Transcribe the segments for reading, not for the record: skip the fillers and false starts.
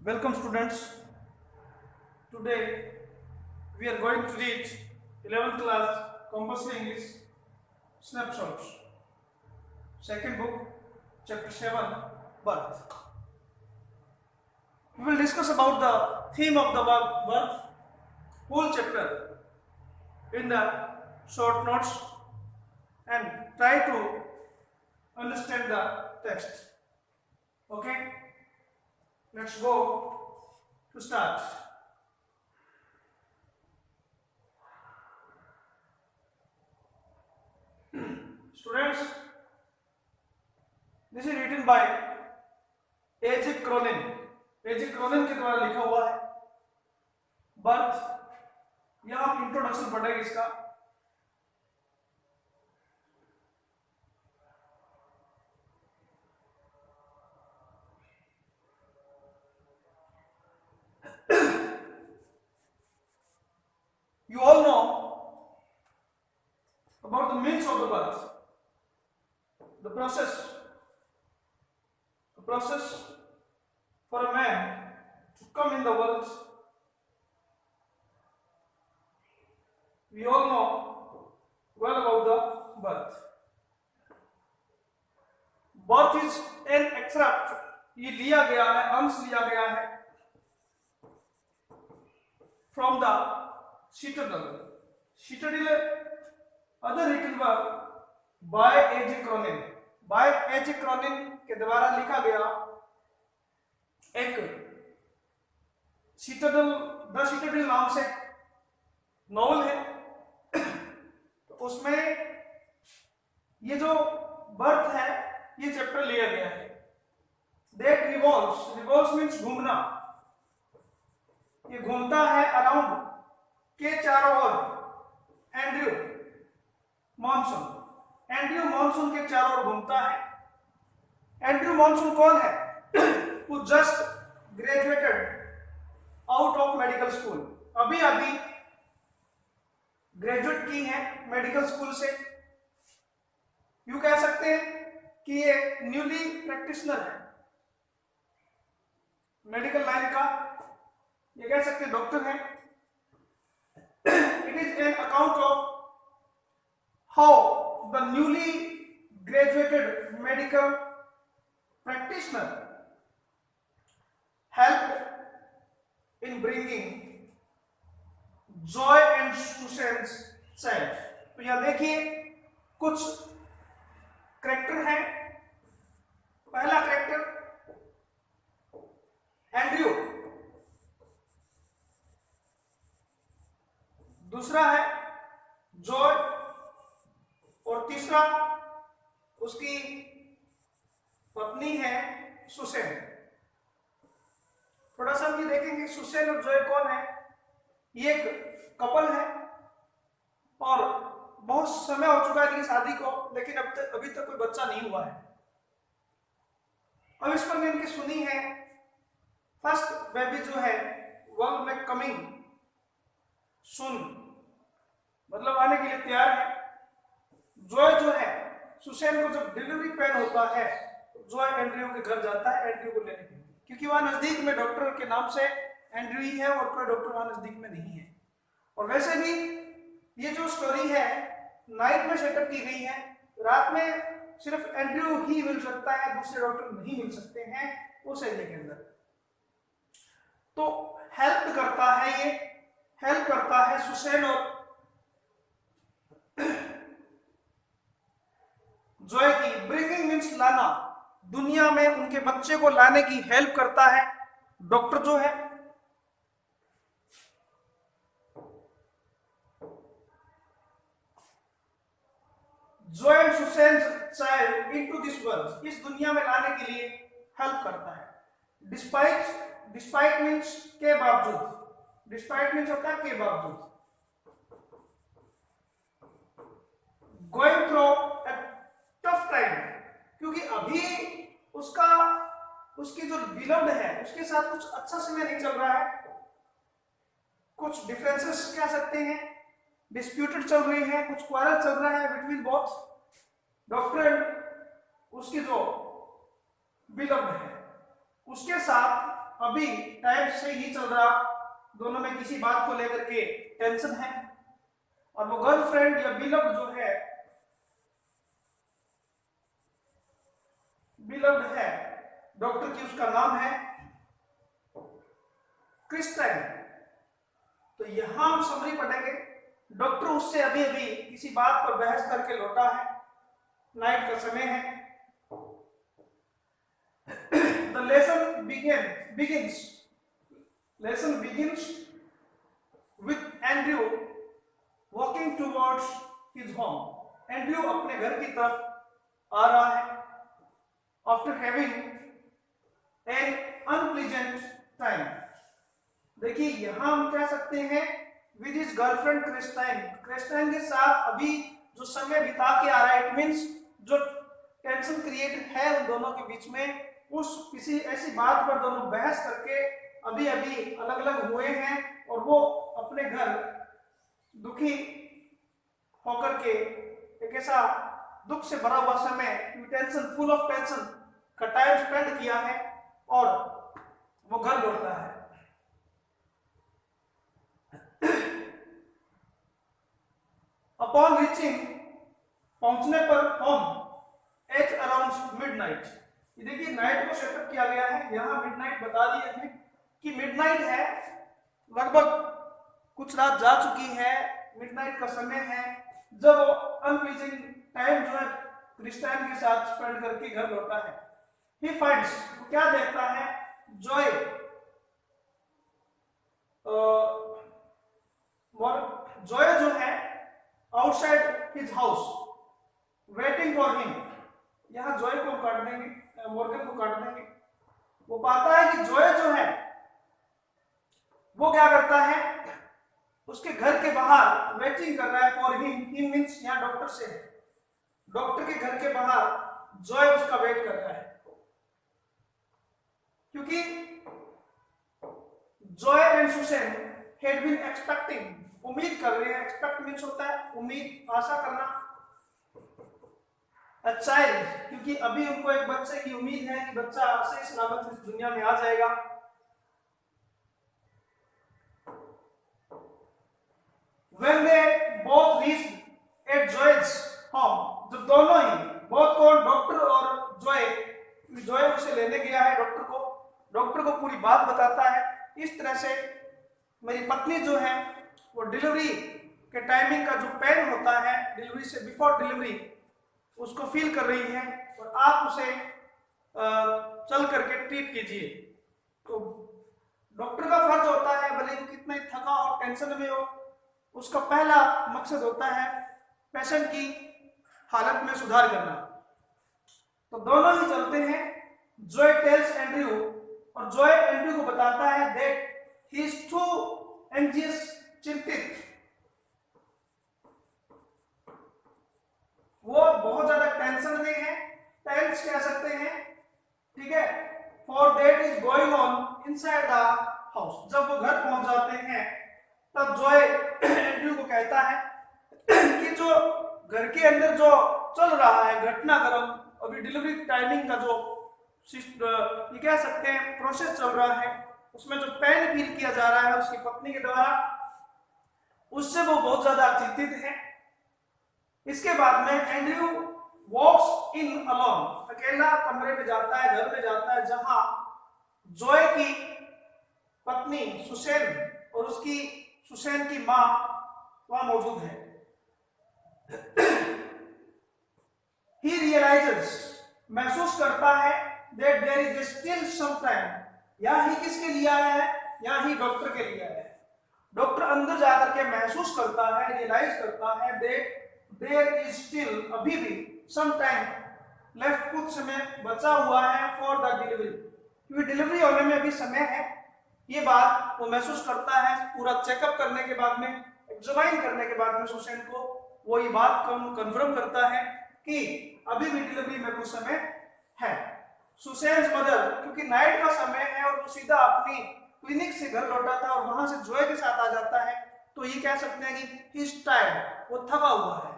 Welcome students. Today we are going to read 11th class compulsory English snapshots. Second book, chapter 7, birth. We will discuss about the theme of the birth, whole chapter in the short notes and try to understand the text. Okay? Let's go to start. Students, this is written by A.J. Cronin. A.J. Cronin के द्वारा लिखा हुआ है birth. यहाँ आप introduction पढ़ेंगे इसका। You all know about the means of the birth, the process for a man to come in the world. We all know well about the birth. Birth is an extract, ये लिया गया है, अंश लिया गया है from the citadel. Citadel other written by A.J. Cronin. By A.J. Cronin के द्वारा लिखा गया एक सिटाडेल, द सिटाडेल नाम से नॉवल है। तो उसमें ये जो बर्थ है ये चैप्टर लिया गया है। दैट रिवॉल्व्स मीन्स घूमना, ये घूमता है अराउंड के चारों ओर एंड्रयू मॉनसून के चारों ओर घूमता है। एंड्रयू मॉनसून कौन है? who just graduated out of medical school, अभी ग्रेजुएट की है मेडिकल स्कूल से। यू कह सकते हैं कि ये न्यूली प्रैक्टिशनर है मेडिकल लाइन का, ये कह सकते हैं डॉक्टर है। It is an account of how the newly graduated medical practitioner helped in bringing joy and Susan's child. तो यहां देखिए कुछ करेक्टर हैं। पहला करेक्टर एंड्रयू, दूसरा है जॉय और तीसरा उसकी पत्नी है सुसेन। थोड़ा सा हम ये देखेंगे सुसेन और जॉय कौन है। ये एक कपल है और बहुत समय हो चुका है इनकी शादी को, लेकिन अभी तक कोई बच्चा नहीं हुआ है। अब इस पर इनकी सुनी है फर्स्ट बेबी जो है वर्ल्ड में कमिंग सुन, मतलब आने के लिए तैयार है। जॉय जो है सुसेन को जब डिलीवरी पेन होता है जॉय एंड्रयू के घर जाता है एंड्रयू को लेने के लिए, क्योंकि वहां नजदीक में डॉक्टर के नाम से एंड्रयू ही है और कोई डॉक्टर वहां नजदीक में नहीं है। और वैसे भी ये जो स्टोरी है नाइट में सेटअप की गई है, रात में सिर्फ एंड्रयू ही मिल सकता है, दूसरे डॉक्टर नहीं मिल सकते हैं उस एरिया के अंदर। तो हेल्प करता है सुसेन और जॉय की। ब्रिंगिंग मीन्स लाना, दुनिया में उनके बच्चे को लाने की हेल्प करता है डॉक्टर जो है। Joy and Sushen child into this world, इस दुनिया में लाने के लिए हेल्प करता है। डिस्पाइट मीन्स के बावजूद, डिस्पाइट मीन्स होता है के बावजूद। Going through a tough time, क्योंकि अभी उसकी जो बिलव्ड है उसके साथ कुछ अच्छा समय नहीं चल रहा है, कुछ डिफरेंसेस कह सकते हैं, डिस्प्यूटेड चल रही है, कुछ क्वारल चल रहा है बिटवीन बोथ डॉक्टर एंड उसकी जो बिलव्ड है उसके साथ अभी टाइम से ही चल रहा, दोनों में किसी बात को लेकर के टेंशन है। और वो गर्लफ्रेंड या बिलव्ड जो है, बिलव्ड है डॉक्टर की, उसका नाम है क्रिस्टाइन। तो यहां हम समरी पढ़ेंगे, डॉक्टर उससे अभी अभी किसी बात पर बहस करके लौटा है, नाइट का समय है। The lesson begins with Andrew walking towards his home. Andrew अपने घर की तरफ आ रहा है after having an unpleasant time. देखिए यहां हम कह सकते हैं with his girlfriend Christine, Christine के साथ अभी जो समय बिता के आ रहा है, इट मीन्स जो टेंशन क्रिएट है उन दोनों के बीच में, उस किसी ऐसी बात पर दोनों बहस करके अभी अभी अलग अलग हुए हैं, और वो अपने घर दुखी होकर के एक ऐसा दुख से भरा हुआ समय, टेंशन, फुल ऑफ टेंशन का टाइम स्पेंड किया है, और वो घर लौटता है। अपॉन रीचिंग, पहुंचने पर होम एट अराउंड मिडनाइट। ये देखिए नाइट को सेटअप किया गया है, यहाँ मिडनाइट बता दिया है कि मिडनाइट है, लगभग कुछ रात जा चुकी है, मिडनाइट का समय है, जब वो अनप्लीजिंग टाइम जो है क्रिस्टाइन के साथ स्पेंड करके घर लौटा है। ही फाइंड्स, क्या देखता है, जॉय जॉय जो है outside his house waiting for him. यहाँ जॉय को काट देंगे, मॉर्गन को काट देंगे। वो पाता है कि जॉय जो है वो क्या करता है, उसके घर के बाहर वेटिंग कर रहा है फॉर हिम। हिम मींस यहाँ डॉक्टर से है, डॉक्टर के घर के बाहर जॉय उसका वेट कर रहा है, क्योंकि Joy and Susan had been expecting, उम्मीद कर रहे हैं। एक्सपेक्ट मींस होता है उम्मीद, आशा करना। अ चाइल्ड, क्योंकि अभी उनको एक बच्चे की उम्मीद है कि बच्चा सही सलामत इस दुनिया में आ जाएगा। When they both reached at Joy's home, जब दोनों ही, बहुत कौन, डॉक्टर और जॉय उसे लेने गया है डॉक्टर को पूरी बात बताता है। इस तरह से मेरी पत्नी जो है वो डिलीवरी के टाइमिंग का जो पेन होता है, डिलीवरी से बिफोर डिलीवरी, उसको फील कर रही है, और आप उसे चल करके ट्रीट कीजिए। तो डॉक्टर का फर्ज होता है, भले वो कितना थका हो, टेंशन में हो, उसका पहला मकसद होता है पेशेंट की हालत में सुधार करना। तो दोनों ही चलते हैं। जॉय टेल्स एंड्रयू, और जॉय एंड्रयू को बताता है that he is to anxious, चिंतित, वो बहुत ज्यादा टेंशन में है, टेंस कह सकते हैं, ठीक है, for that is going on inside the house. जब वो घर पहुंच जाते हैं तब जॉय एंड्रयू को कहता है कि जो घर के अंदर जो चल रहा है घटनाक्रम, अभी डिलीवरी टाइमिंग का जो ये कह सकते हैं प्रोसेस चल रहा है, उसमें जो पेन फील किया जा रहा है उसकी पत्नी के द्वारा, उससे वो बहुत ज्यादा चिंतित है। इसके बाद में एंड्रयू वॉक्स इन अलोन, अकेला कमरे में जाता है, घर में जाता है, जहां जॉय की पत्नी सुसैन और उसकी सुसैन की मां वहां मौजूद है। He realizes, महसूस करता है that there is still some time, यहाँ ही किसके लिए आया है, यहाँ ही डॉक्टर के लिए आया है। डॉक्टर अंदर जाकर के महसूस करता है, रियलाइज करता है that there is still, अभी भी some time left, कुछ समय बचा हुआ है for the delivery, क्योंकि डिलीवरी होने में अभी समय है। ये बात वो महसूस करता है। पूरा चेकअप करने के बाद में, एग्जामाइन करने के बाद में सुसैन को वो ये बात कंफर्म करता है कि अभी भी डिलीवरी में कुछ समय है। सुसैन्स मदर, क्योंकि नाइट का समय है और वो सीधा अपनी क्लिनिक से घर लौटा था और वहां से जॉय के साथ आ जाता है, तो ये कह सकते हैं कि ही इज टायर्ड, वो थका हुआ है।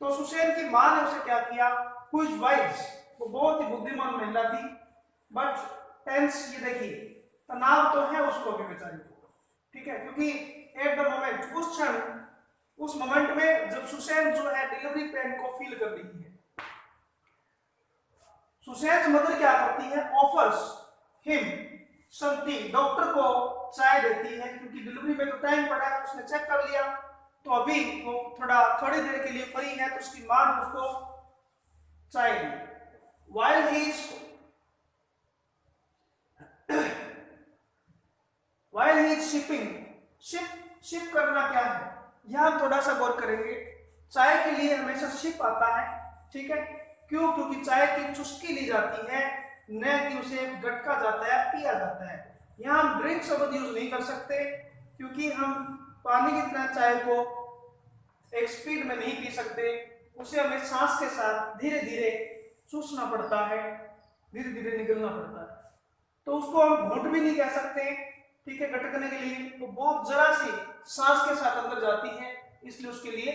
तो सुसैन की मां ने उसे क्या किया, हु इज वाइज, वो बहुत ही बुद्धिमान महिला थी, बट टेंस, ये देखिए तनाव तो है उसको भी बेचारी को, ठीक है, क्योंकि एट द मोमेंट, उस क्षण, उस मोमेंट में जब सुसैन जो है डिलीवरी पेन को फील कर रही है, सुसैन मदर क्या करती है, ऑफर्स हिम समथिंग, डॉक्टर को चाय देती है, क्योंकि डिलीवरी में तो टाइम पड़ा है, उसने चेक कर लिया, तो अभी वो थोड़ी देर के लिए फ्री है, तो उसकी मां ने उसको चाय दी। While he is shipping, ship करना क्या है, यह हम थोड़ा सा गौर करेंगे। चाय के लिए हमेशा शिप आता है, ठीक है, क्यों, क्योंकि चाय की चुस्की ली जाती है, न कि उसे गटका जाता है, पिया जाता है। यहाँ हम ड्रिंक शब्द यूज नहीं कर सकते, क्योंकि हम पानी की तरह चाय को एक स्पीड में नहीं पी सकते, उसे हमें सांस के साथ धीरे धीरे चूसना पड़ता है, धीरे धीरे निगलना पड़ता है, तो उसको हम घूंट भी नहीं कह सकते, ठीक है, गटकने के लिए तो बहुत जरा सी सांस के साथ अंदर जाती है, इसलिए उसके लिए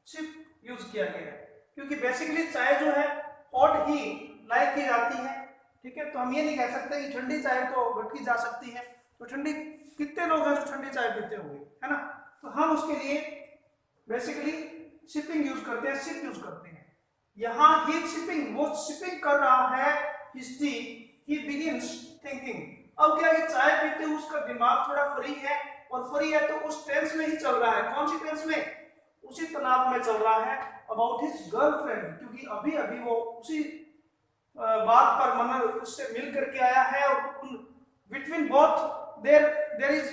सिप यूज किया गया है। क्योंकि बेसिकली चाय जो है हॉट ही लाइक की जाती है, ठीक है, तो हम ये नहीं कह सकते कि ठंडी चाय तो गटकी जा सकती है, तो ठंडी, कितने लोग हैं जो ठंडी चाय पीते होंगे, है ना, तो हम उसके लिए बेसिकली शिपिंग यूज करते हैं, शिप यूज करते हैं। यहाँ ही शिपिंग, वो शिपिंग कर रहा है, ही बिगिंस थिंकिंग। अब क्या है, चाय पीते उसका दिमाग थोड़ा फ्री है, और फ्री है तो उस टेंस में ही चल रहा है, कौन सी टेंस में, उसी तनाव में चल रहा है अबाउट हिज गर्लफ्रेंड, क्योंकि अभी अभी वो उसी बात पर मन उससे मिल करके आया है, और between both there is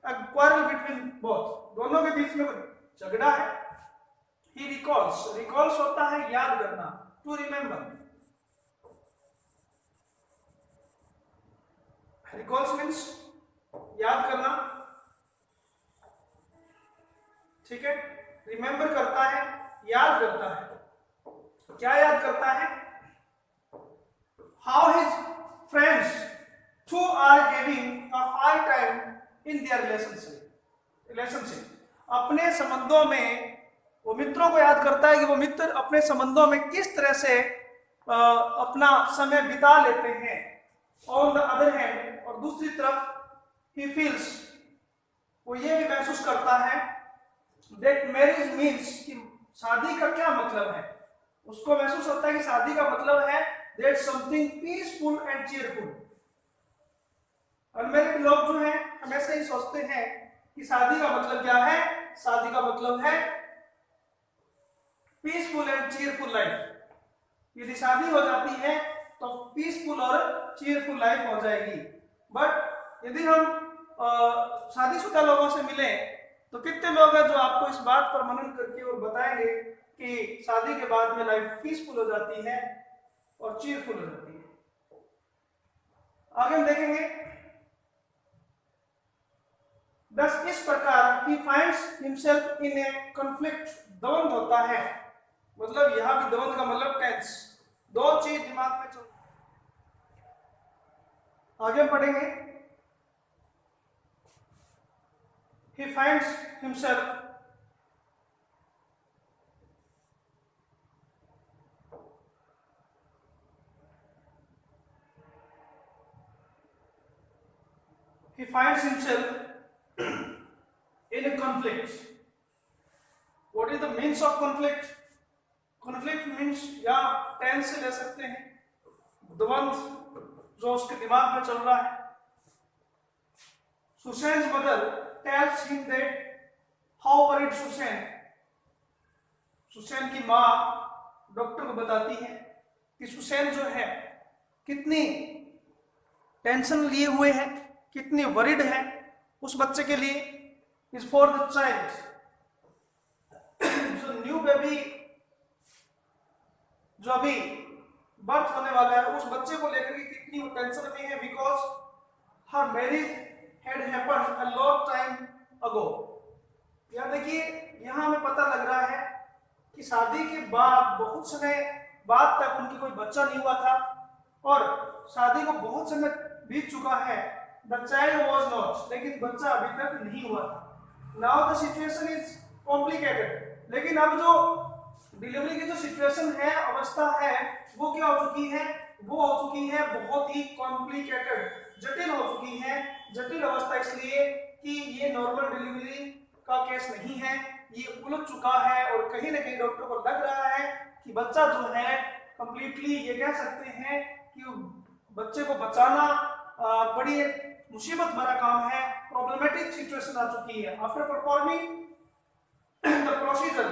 a quarrel between both, दोनों के बीच में झगड़ा है। ही रिकॉल्स होता है याद करना, टू रिमेंबर, रिकॉल्स मीन्स याद करना, ठीक है, रिमेंबर करता है, याद करता है, क्या याद करता है, how his friends too are having a high time in their relationship, अपने संबंधों में, वो मित्रों को याद करता है कि वो मित्र अपने संबंधों में किस तरह से अपना समय बिता लेते हैं। ऑन द अदर हैंड, और दूसरी तरफ ही फील्स, वो ये भी महसूस करता है दैट मैरिज मीन्स, कि शादी का क्या मतलब है, उसको महसूस होता है कि शादी का मतलब है that something peaceful and cheerful. Unmarried लोग जो हैं हमेशा ही सोचते हैं कि शादी का मतलब क्या है, शादी का मतलब है पीसफुल एंड चीयरफुल लाइफ, यदि शादी हो जाती है तो पीसफुल और चीयरफुल लाइफ हो जाएगी। बट यदि हम शादीशुदा लोगों से मिले तो कितने लोग हैं जो आपको इस बात पर मनन करके और बताएंगे कि शादी के बाद में लाइफ पीसफुल हो जाती है और चीयरफुल हो जाती है। आगे हम देखेंगे, बस इस प्रकार he finds himself in A conflict, द्वंद होता है, मतलब यहां भी द्वंद का मतलब टेंस, दो चीज दिमाग में चल। आगे पढ़ेंगे, he finds himself in a conflict. What is the means of conflict? Conflict means या टेंस से ले सकते हैं, द्वंद जो उसके दिमाग में चल रहा है। Susan's mother tells him that how worried Susan की माँ डॉक्टर को बताती है कि सुसैन जो है कितनी टेंशन लिए हुए है, कितनी वरिड है उस बच्चे के लिए। इज फॉर द चाइल्ड, जो न्यू बेबी जो अभी बर्थ होने वाला है उस बच्चे को लेकर के कितनी वो टेंशन में है, because her marriage had happened a long time ago. यह देखिए यहाँ हमें पता लग रहा है कि शादी के बाद बहुत समय बाद तक उनकी कोई बच्चा नहीं हुआ था और शादी को बहुत समय बीत चुका है। द चाइल्ड वाज नॉट, लेकिन बच्चा अभी तक नहीं हुआ था। Now the situation is complicated, लेकिन अब जो डिलीवरी की जो सिचुएशन है, अवस्था है, वो क्या हो चुकी है वो हो चुकी है बहुत ही कॉम्प्लिकेटेड, जटिल हो चुकी है। जटिल अवस्था इसलिए कि ये नॉर्मल डिलीवरी का केस नहीं है, ये उलझ चुका है और कहीं ना कहीं डॉक्टर को लग रहा है कि बच्चा जो है कंप्लीटली, ये कह सकते हैं कि बच्चे को बचाना बड़ी मुसीबत भरा काम है, प्रॉब्लमेटिक सिचुएशन आ चुकी है। After performing the procedure,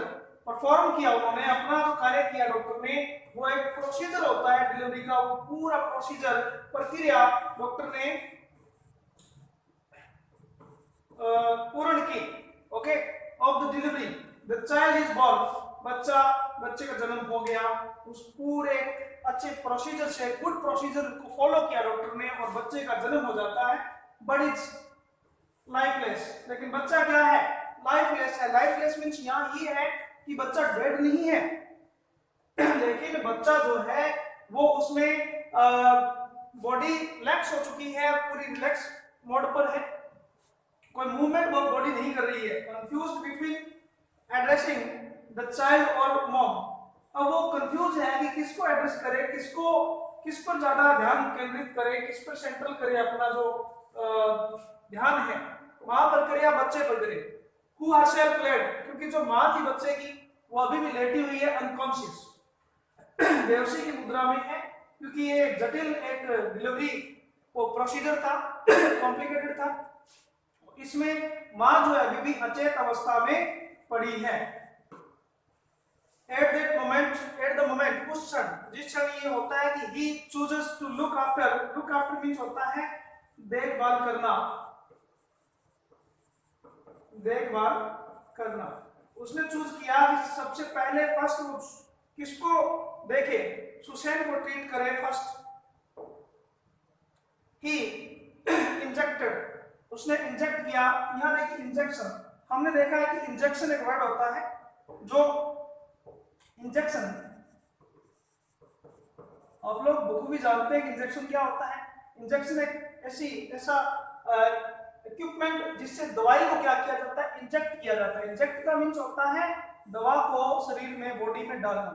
perform किया उन्होंने, अपना जो कार्य किया डॉक्टर ने, वो एक प्रोसीजर होता है डिलीवरी का, वो पूरा प्रोसीजर, प्रक्रिया डॉक्टर ने पूर्ण की। Okay, of the delivery the child is born, बच्चे का जन्म हो गया, उस पूरे अच्छे प्रोसीजर से, गुड प्रोसीजर को फॉलो किया डॉक्टर ने और बच्चे का जन्म हो जाता है। बट इट्स लाइफलेस, लेकिन बच्चा क्या है, लाइफलेस है। लाइफलेस मींस यहाँ ये है कि बच्चा डेड नहीं है लेकिन बच्चा जो है वो उसमें बॉडी रिलैक्स हो चुकी है, पूरी रिलैक्स मोड पर है, कोई मूवमेंट वो बॉडी नहीं कर रही है। Confused between addressing the child और मॉम, अब वो कंफ्यूज है कि किसको एड्रेस करे, किस पर ज्यादा ध्यान केंद्रित करे, किस पर सेंट्रल करे अपना जो ध्यान है, मां पर करे या बच्चे पर करे। हु हरसेल्फ लेड, क्योंकि जो मां थी बच्चे की वो अभी भी लेटी हुई है अनकॉन्शियस, बेहोशी की मुद्रा में है, क्योंकि ये जटिल एक डिलीवरी वो प्रोसीजर था, कॉम्प्लिकेटेड था। इसमें मां जो है अभी भी अचेत अवस्था में पड़ी है। एट द मोमेंट, उस क्षण, जिस क्षण ये होता है कि he chooses to look after means होता है देखभाल करना। उसने चूज किया कि सबसे पहले फर्स्ट वो किसको देखे, सुसैन को ट्रीट करे फर्स्ट। ही इंजेक्टेड, उसने इंजेक्ट किया। यहाँ देखिए इंजेक्शन, हमने देखा है कि इंजेक्शन एक वर्ड होता है, जो इंजेक्शन आप लोग बखूबी जानते हैं कि इंजेक्शन क्या होता है। इंजेक्शन एक ऐसा इक्विपमेंट जिससे दवाई को क्या किया जाता है, इंजेक्ट किया जाता है। इंजेक्ट का मीन्स होता है दवा को शरीर में, बॉडी में डालना।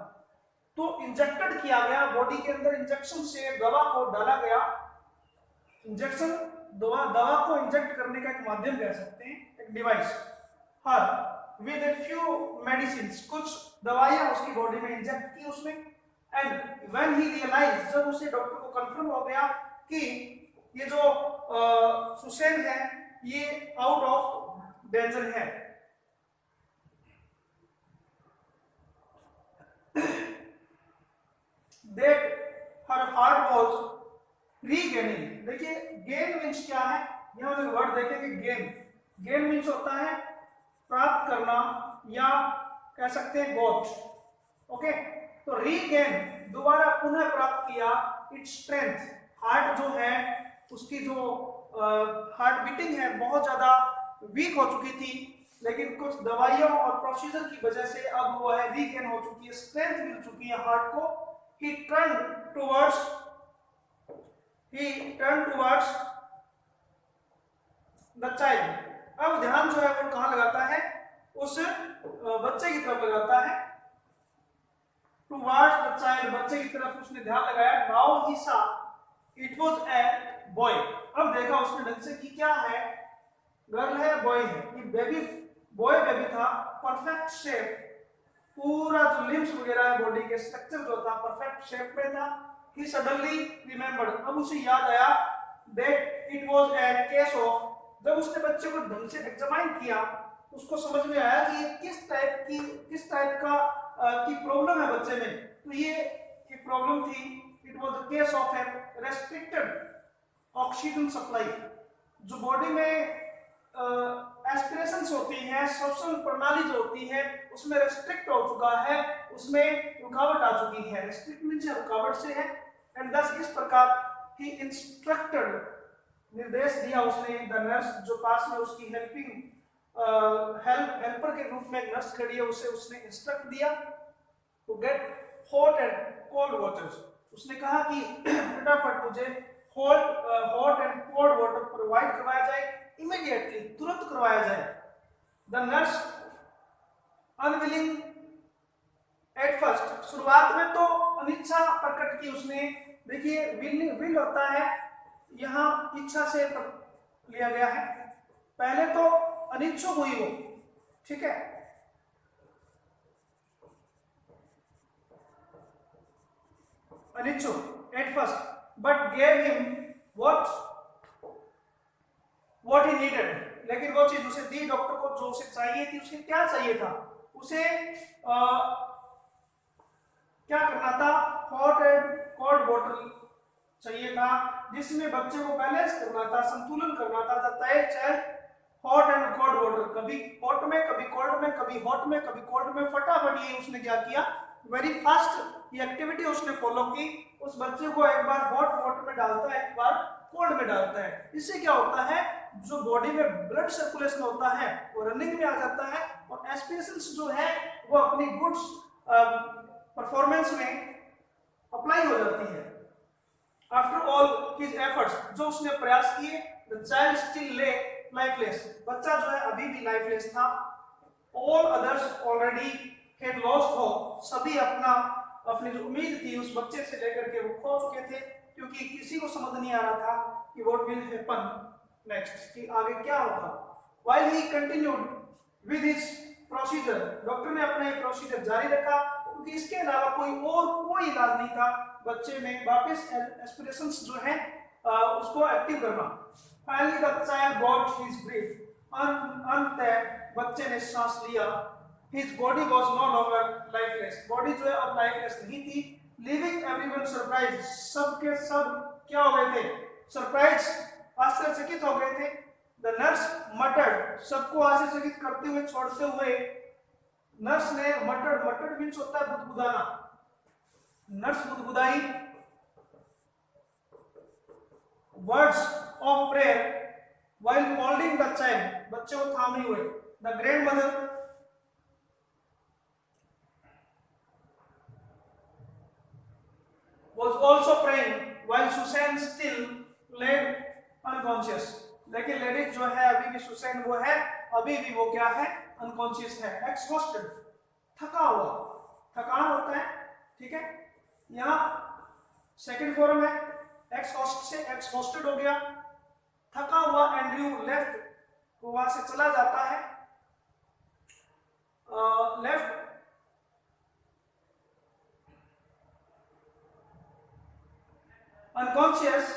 तो इंजेक्टेड किया गया, बॉडी के अंदर इंजेक्शन से दवा को डाला गया। इंजेक्शन दवा को इंजेक्ट करने का एक माध्यम कह सकते हैं, एक device. Her with a few medicine, कुछ दवाइयां उसकी बॉडी में इंजेक्ट की उसने। एंड व्हेन ही रियलाइज, जब उसे डॉक्टर को कंफर्म हो गया कि ये जो सुसैन है ये आउट ऑफ डेंजर है, that her heart was regaining। देखिए गेन मीन्स क्या है, यहाँ हम वर्ड देखेंगे गेन मीन्स होता है प्राप्त करना या कह सकते हैं गोट। ओके, तो रीगेन दोबारा पुनः प्राप्त किया इट्स स्ट्रेंथ। हार्ट जो है उसकी जो हार्ट बीटिंग है बहुत ज्यादा वीक हो चुकी थी, लेकिन कुछ दवाइयों और प्रोसीजर की वजह से अब वो है रीगेन हो चुकी है, स्ट्रेंथ मिल चुकी है हार्ट को। he turned towards the child। अब ध्यान जो है वो कहां लगाता है, उस बच्चे की तरफ लगाता है। towards the child, बच्चे की तरफ उसने ध्यान लगाया। now he saw it was a boy। अब देखा उसने ढंग से कि क्या है, गर्ल है बॉय है, ये बेबी बॉय बेबी था, परफेक्ट शेप, पूरा जो लिम्स वगैरह है बॉडी के स्ट्रक्चर जो था परफेक्ट शेप में था। ही सडनली रिमेंबर्ड, अब उसे याद आया that it was a case of, जब उसने बच्चे को ढंग से एग्जामिन किया उसको समझ में आया कि ये किस टाइप का की प्रॉब्लम है बच्चे में। तो ये प्रॉब्लम थी, it was the case of A restricted oxygen supply. जो बॉडी में एस्पिरेशंस होती हैं, श्वसन प्रणाली जो होती है उसमें रेस्ट्रिक्ट हो चुका है, उसमें रुकावट आ चुकी है। रेस्ट्रिक्ट मींस रुकावट से है। एंड दस इस प्रकार ही इंस्ट्रक्टेड, निर्देश दिया उसने द नर्स, जो पास में उसकी हेल्पर के रूप में नर्स खड़ी है, उसे उसने इंस्ट्रक्ट दिया to get hot and cold water. उसने कहा कि फटाफट मुझे hot and cold water provide करवाया जाए, इमीडिएटली, तुरंत करवाया जाए। The nurse unwilling at first, शुरुआत में तो अनिच्छा प्रकट की उसने, देखिए विल होता है, यहाँ इच्छा से लिया गया है। पहले तो अनिच्छुक हुई वो, ठीक है, अनिच्छुक at first, but gave him what he needed. लेकिन वो चीज उसे दी डॉक्टर को जो उसे चाहिए थी। उसे क्या चाहिए था? उसे क्या करना था? हॉट एंड कोल्ड बॉटल चाहिए था, जिसमें बच्चे को बैलेंस करना था, संतुलन करना था। हॉट एंड कोल्ड वाटर, कभी हॉट में, कभी कोल्ड में, कभी हॉट में, कभी कोल्ड में। फटाफट ये उसने क्या किया, वेरी फास्ट ये एक्टिविटी उसने फॉलो की। उस बच्चे को एक बार हॉट वाटर में डालता है, एक बार कोल्ड में डालता है। इससे क्या होता है, जो बॉडी में ब्लड सर्कुलेशन होता है वो रनिंग में आ जाता है, और एस्पिरेशंस जो है वो अपनी गुड्स परफॉर्मेंस में अप्लाई हो जाती है। आफ्टर ऑल हिज एफर्ट्स, जो उसने प्रयास किए, द चाइल्ड स्टिल ले लाइफलेस, बच्चा जो है अभी भी लाइफलेस था। All others already had lost hope, सभी अपनी जो उम्मीद थी उस बच्चे से लेकर के वो खो चुके थे, क्योंकि किसी को समझ नहीं आ रहा था कि व्हाट विल हैपन नेक्स्ट, कि आगे क्या होगा। While he continued with his procedure, doctor ने अपना ये प्रोसीजर जारी रखा, क्योंकि इसके अलावा कोई इलाज नहीं था बच्चे में वापस एस्पिरेशंस जो है उसको एक्टिव करना। Finally the child got his breath, अंत बच्चे ने सांस लिया। His body was no longer lifeless, body जो है अब लाइफलेस नहीं थी। लिविंग एवरीवन सरप्राइज, सबके सब क्या हो गए थे? सरप्राइज, आश्चर्यचकित हो गए थे। द नर्स मटर्ड, सबको आश्चर्यचकित करते हुए, छोड़ते हुए नर्स ने मटर्ड मीन्स होता है बुदबुदाना, नर्स बुदबुदाई। Words of prayer while holding the child, बच्चे को थामे हुए। The grandmother was also praying while Susan still lay unconscious, लेकिन लेडीज जो है अभी भी, सुसैन वो है अभी भी, वो क्या है? अनकॉन्शियस है, एक्सहॉस्टेड, थका हुआ, थकान होता है, ठीक है। यहाँ सेकंड फॉर्म है, एक्सहॉस्ट से एक्सहॉस्टेड हो गया, थका हुआ। एंड्रयू लेफ्ट, वो वहां से चला जाता है, left unconscious,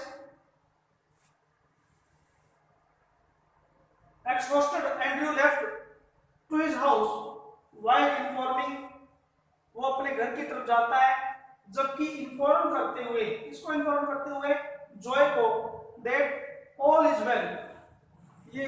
exhausted, Andrew left to his house while informing, वो अपने घर की तरफ जाता है, जबकि इन्फॉर्म करते हुए, इसको इन्फॉर्म करते हुए जॉय को, that all is well, ये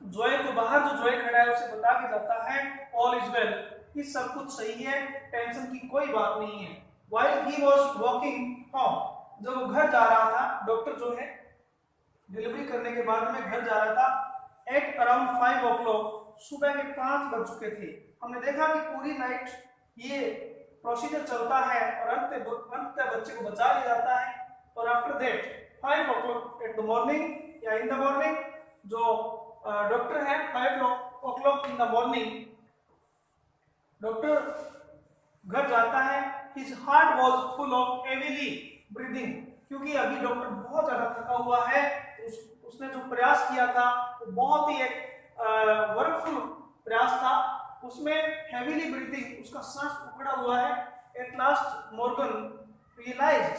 जॉय को, बाहर जो जॉय खड़ा है उसे बता के जाता है all is well, कि सब कुछ सही है, टेंशन की कोई बात नहीं है। while he was walking home, जब वो घर जा रहा था, डॉक्टर जो है डिलीवरी करने के बाद में घर जा रहा था, एट अराउंड 5 o'clock, सुबह के 5 बज चुके थे। हमने देखा कि पूरी नाइट ये प्रोसीजर चलता है और अंत बच्चे को बचा लिया जाता है। और after that 5 o'clock at the morning या इन द मॉर्निंग, जो डॉक्टर है 5 o'clock in the morning doctor घर जाता है। His heart was full of heavily breathing, क्योंकि अभी डॉक्टर बहुत ज्यादा थका हुआ है। उसने जो प्रयास किया था वो बहुत ही एक वर्कफुल प्रयास था, उसमें हेवीली ब्रीदिंग, उसका सांस उखड़ा हुआ है। एट लास्ट मॉर्गन रियलाइज्ड,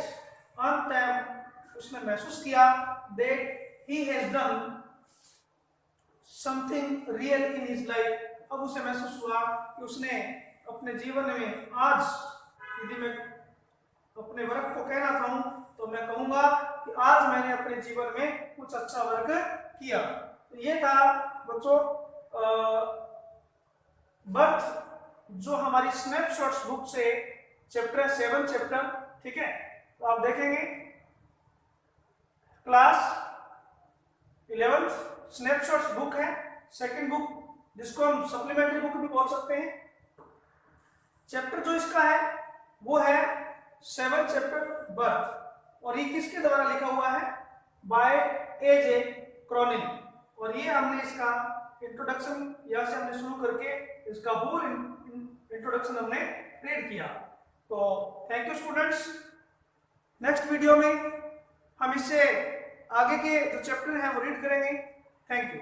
अंत उसने महसूस किया, that he has done something real in his life, अब उसे महसूस हुआ कि उसने अपने जीवन में आज, यदि मैं अपने वर्क को कहना चाहूं तो मैं कहूंगा कि आज मैंने अपने जीवन में कुछ अच्छा वर्क किया। तो ये था बच्चों बर्थ, जो हमारी स्नैपशॉट्स बुक से चैप्टर 7 चैप्टर, ठीक है। तो आप देखेंगे क्लास 11th स्नैपशॉट्स बुक है, सेकंड बुक, जिसको हम सप्लीमेंट्री बुक भी बोल सकते हैं। चैप्टर जो इसका है वो है 7 चैप्टर बर्थ, और ये किसके द्वारा लिखा हुआ है? Bye AJ. क्रॉनिन। और ये हमने इसका इंट्रोडक्शन यहाँ से हमने शुरू करके इसका होल इंट्रोडक्शन हमने रीड किया। तो thank you students. Next video में हम इससे आगे के जो चैप्टर हैं वो रीड करेंगे। Thank you.